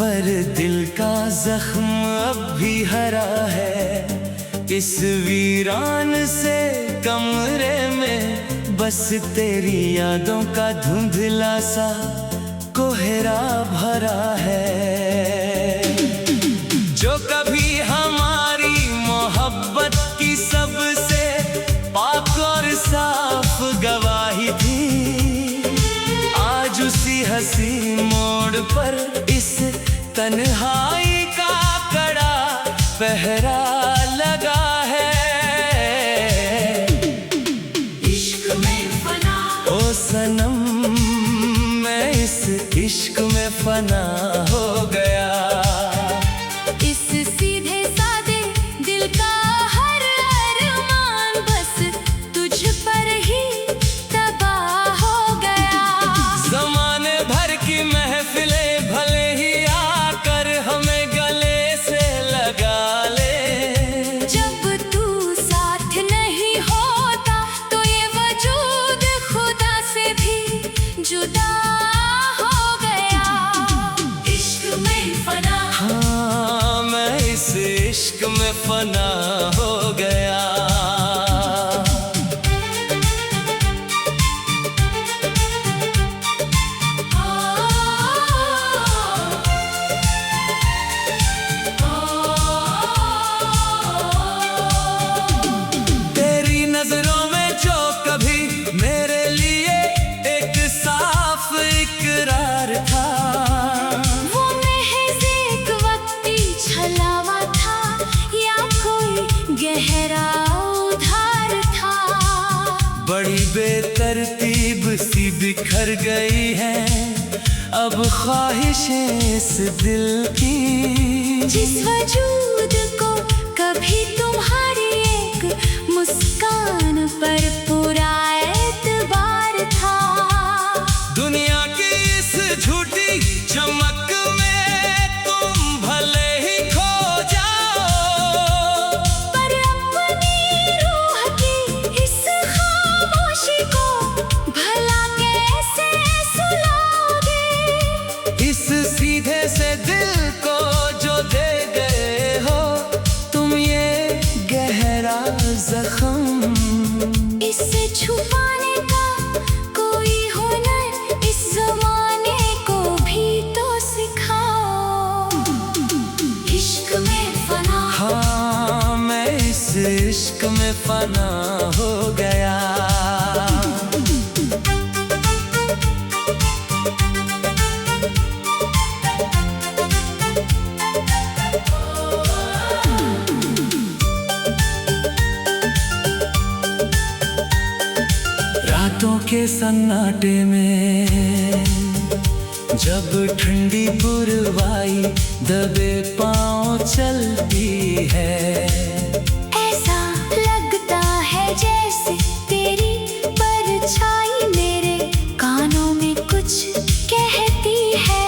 पर दिल का जख्म अब भी हरा है। इस वीरान से कमरे में बस तेरी यादों का धुंधला सा कोहरा भरा है। जो कभी हमारी मोहब्बत की सबसे पाक और साफ गवाही थी, आज उसी हंसी मोड़ पर इस तन्हाई का कड़ा पहरा लगा है। इश्क में फना ओ सनम, मैं इस इश्क में फना हो गया। इस सीधे सादे दिल का हर अरमान बस तुझ पर ही तबाह हो गया। ज़माने भर की महफिलें भले ही आकर हमें गले से लगा ले, जब तू साथ नहीं होता तो ये वजूद खुदा से भी जुदा हो गया। इश्क में फना, हाँ मैं इस इश्क में फना हो गया। तेरी नजरों में जो कभी मेरे लिए एक साफ इकरार था, वो महज एक वक्ती छलावा था या कोई गहरा उधार था। बड़ी बेतरतीब सी बिखर गई है अब ख्वाहिशें इस दिल की। जिस वजूद को कभी तुम्हारी एक मुस्कान पर पूरा एतबार था, दुनिया की इस झूठी चमक में तुम भले ही खो जाओ, पर अपनी रूह की इस खामोशी को भला कैसे सुलाओगे। इस सीधे से दिल को जो दे गए हो तुम ये गहरा जख्म, इसे छुपाने का कोई हुनर इस जमाने को भी तो सिखाओ। इश्क में फना, हाँ मैं इस इश्क में फना हो गया। रातों के सन्नाटे में जब ठंडी पुरवाई दबे पाँव चलती है, ऐसा लगता है जैसे तेरी परछाई मेरे कानों में कुछ कहती है।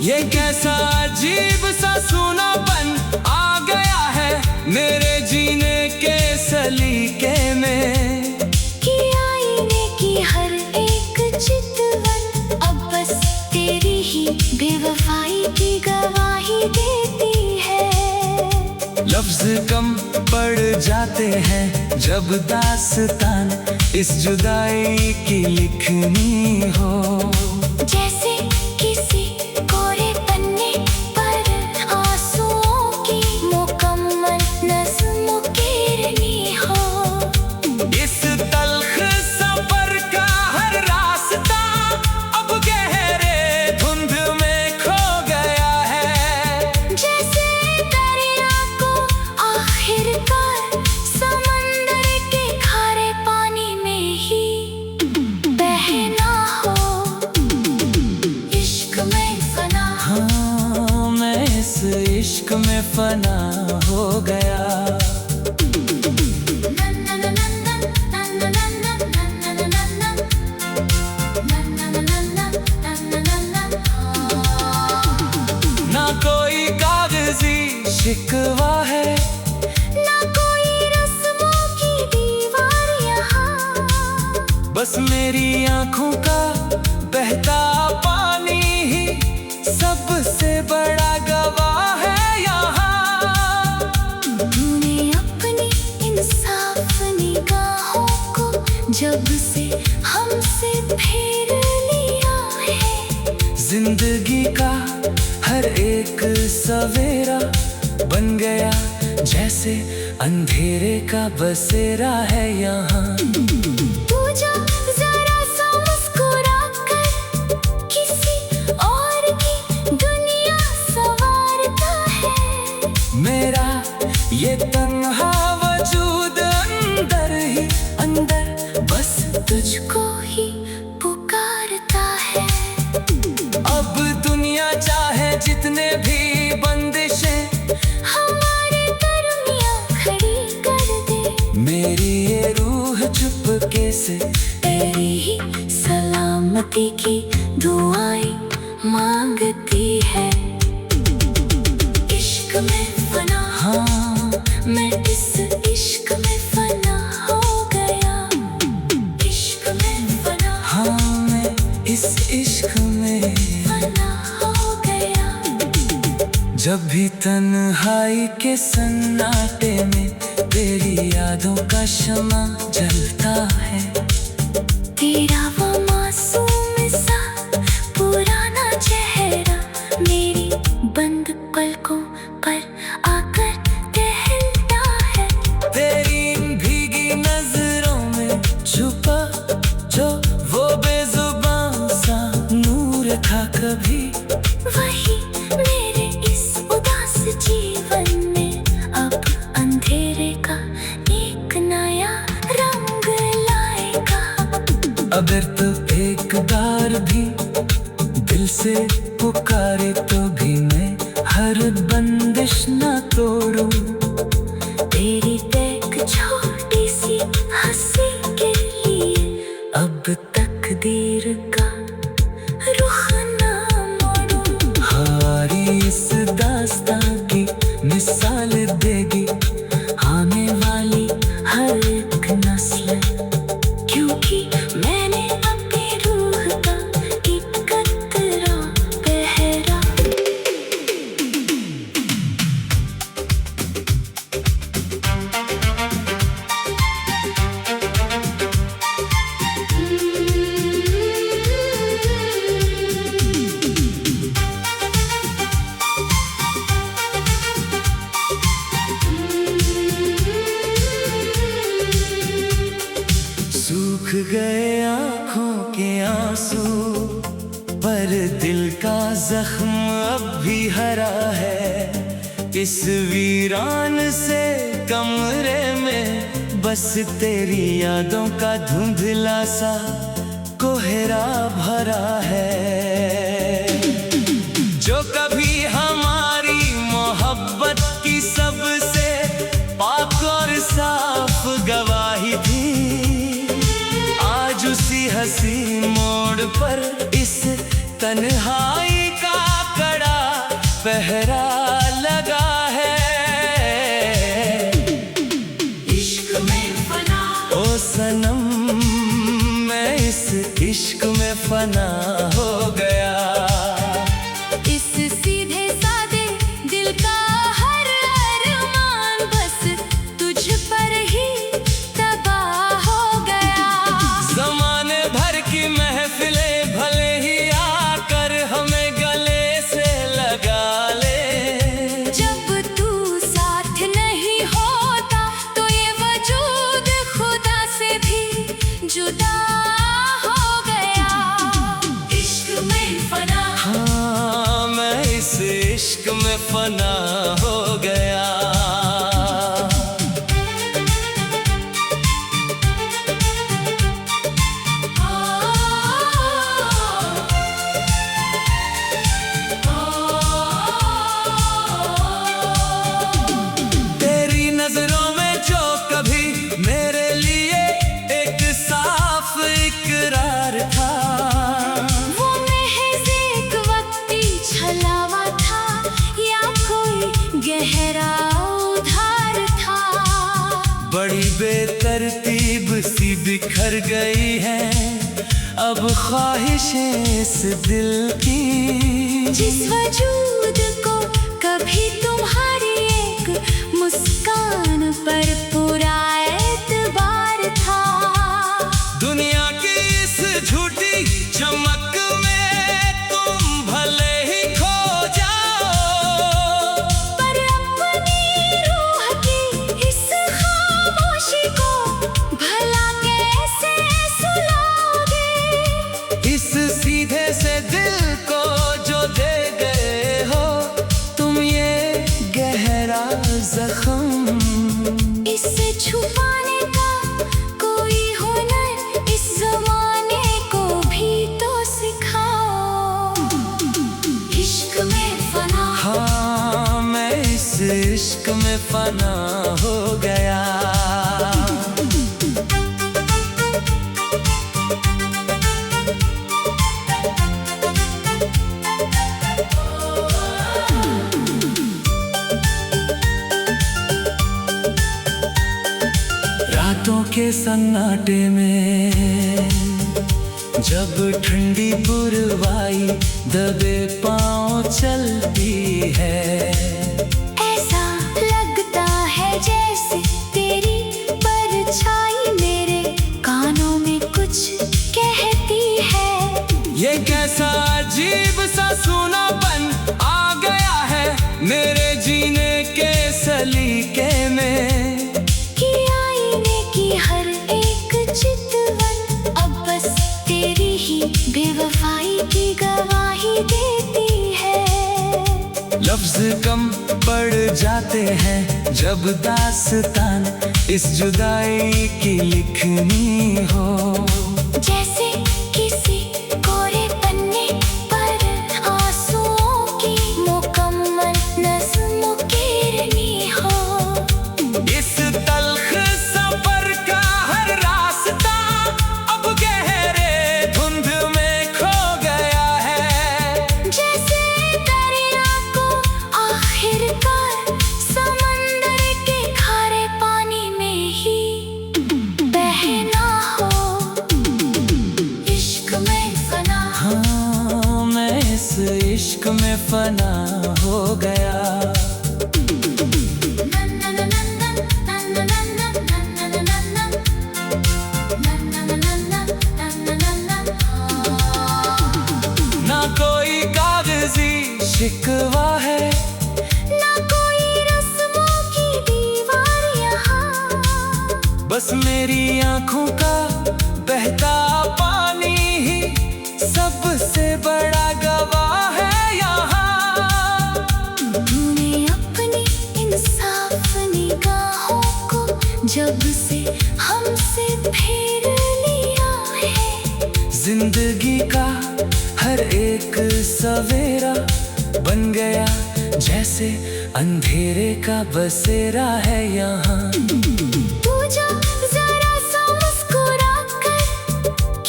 ये कैसा अजीब सा सूनापन आ गया है मेरे जीने के सलीके में, कि आईने की हर एक चितवन अब बस तेरी ही बेवफाई की गवाही देती है। लफ्ज कम पड़ जाते हैं जब दास्तान इस जुदाई की लिखनी हो, जैसे किसी कोरे पन्ने पर आंसुओं की मुकम्मल नज़्म गिरनी हो। इस तल्ख सफर का हर रास्ता अब गहरे धुंध में खो गया है, जैसे दरिया को आखिरकार समंदर के खारे पानी में ही बहना हो। इश्क में फना, हाँ मैं इस इश्क में फना हो गया। ना कोई कागजी शिकवा है, ना कोई रस्मों की दीवार यहाँ, बस मेरी आंखों का बहता पानी ही सबसे बड़ा फेर लिया है। जिंदगी का हर एक सवेरा बन गया जैसे अंधेरे का बसेरा है यहाँ। तू जो जरा सा मुस्कुरा कर किसी और की दुनिया संवारता है। मेरा ये तन्हा वजूद अंदर ही अंदर बस तुझको ही पुकारता है। अब दुनिया चाहे जितने भी बंदिशें हमारे दरमियां खड़ी कर दे। मेरी ये रूह चुपके से तेरी ही सलामती की दुआएं मांगती है। इश्क में फना, हाँ मैं इस इश्क में फना हो गया। इश्क में फना, हाँ मैं इस इश्क में फना हो गया। जब भी तन्हाई के सन्नाटे में तेरी यादों का शमा जलता है। तेरा वो मासूम सा पुराना चेहरा मेरी बंद पलकों पर आकर टहलता है। तेरी इन भीगी नजरों में छुपा जो वो बेजुबान सा नूर था कभी। वही मेरे इस उदास जीवन में अब अंधेरे का एक नया रंग लाएगा। अगर तो एक बार भी दिल से पुकारे तो भी मैं हर बंदिश न तोड़ूं। तेरी एक छोटी सी हंसी के लिए अब तकदीर का रुख ना मोड़ूं। हारी इस दास्तां की मिसाल देगी आने वाली हर एक नस्ल, क्योंकि मैंने अपनी रूह का एक कतरा पहरा। सूख गए आँखों के आंसू पर दिल का जख्म अब भी हरा है। इस वीरान से कमरे में बस तेरी यादों का धुंधला सा कोहरा भरा है। जो कभी हमारी मोहब्बत की सबसे पाक और साफ गवाही थी, आज उसी हंसी मोड़ पर इस तन्हाई का कड़ा पहरा लगा है। इश्क में फना, ओ सनम मैं इस इश्क में फना हो गया। इस सीधे सादे दिल का हर अरमान बस तुझ पर ही तबाह हो गया। ज़माने भर की महफिलें भले ही आकर हमें गले से लगा ले, जब तू साथ नहीं होता तो ये वजूद खुदा से भी जुदा हो गया। इश्क में फना, हाँ मैं इस इश्क में फना हो गया। तेरी नजरों में जो कभी मेरे लिए एक साफ इकरार था, वो महज एक वक्ती छलावा था या कोई गहरा उधार था। बड़ी बेतरतीब सी बिखर गई है अब ख्वाहिशें इस दिल की। जिस वजूद को कभी तुम्हारी एक मुस्कान पर पूरा एतबार था, दुनिया की इस झूठी इश्क में फना हो गया। रातों के सन्नाटे में जब ठंडी पुरवाई दबे पाँव चलती है, ऐसा लगता है जैसे तेरी परछाई मेरे कानों में कुछ कहती है। ये कैसा अजीब सा सूनापन आ गया है मेरे जीने के सलीके में, कि आईने की हर एक चितवन अब बस तेरी ही बेवफाई की गवाही देती है। लफ्ज कम पड़ जाते हैं जब दास्तान इस जुदाई की लिखनी हो, जैसे किसी कोरे पन्ने पर आंसुओं की मुकम्मल नज़्म उकेरनी हो। इस तल्ख सफर का हर रास्ता अब गहरे धुंध में खो गया है, जैसे दरिया को आखिरकार समंदर के खारे पानी में ही बहना हो। इश्क में फना, हाँ मैं इस इश्क में फना हो गया। ना कोई कागजी शिकवा है, ना कोई रस्मों की दीवार यहाँ, बस मेरी आंखों का बहता पानी ही सबसे बड़ा गवाह है यहाँ। तूने अपनी इंसाफ निगाहों को जब से हमसे फेर लिया है, जिंदगी का हर एक सवेरा बन गया जैसे अंधेरे का बसेरा है यहाँ। तू जो जरा सा मुस्कुरा कर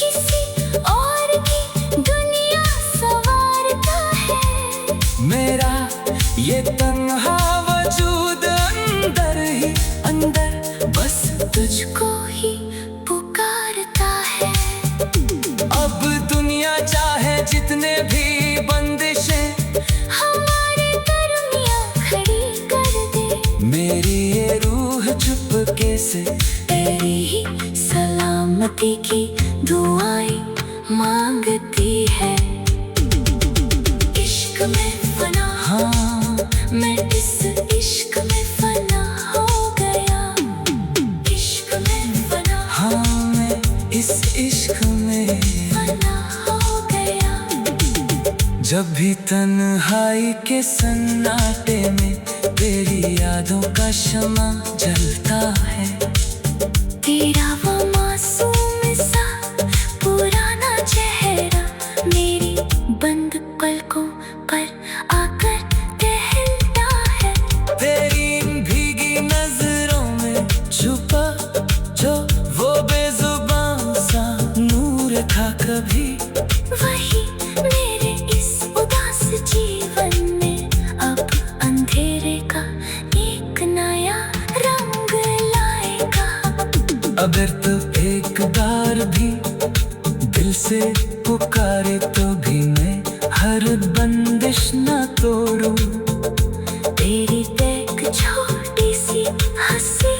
किसी और की दुनिया संवारता है, मेरा ये तन्हा वजूद अंदर ही अंदर बस तुझको ही पुकारता है। अब दुनिया चाहे जितने भी बंदिशें हमारे दरमियां खड़ी कर दे, मेरी ये रूह चुपके से तेरी ही सलामती की दुआएं मांगती है। इश्क में फना, हाँ मैं इस इश्क में फना हो गया। इश्क में फना, हाँ मैं इस इश्क में फना हो गया। जब भी तन्हाई के सन्नाटे में तेरी यादों का शमा जलता है, तेरा वो मासूम सा पुराना चेहरा मेरी बंद पलकों पर आकर टहलता है। तेरी इन भीगी नजरों में छुपा जो वो बेजुबान सा नूर था कभी, वही मेरे इस उदास जीवन में अब अंधेरे का एक नया रंग लाएगा। अगर तो एक बार भी दिल से पुकारे तो भी मैं हर बंदिश न तोड़ूं, तेरी एक छोटी सी हंसी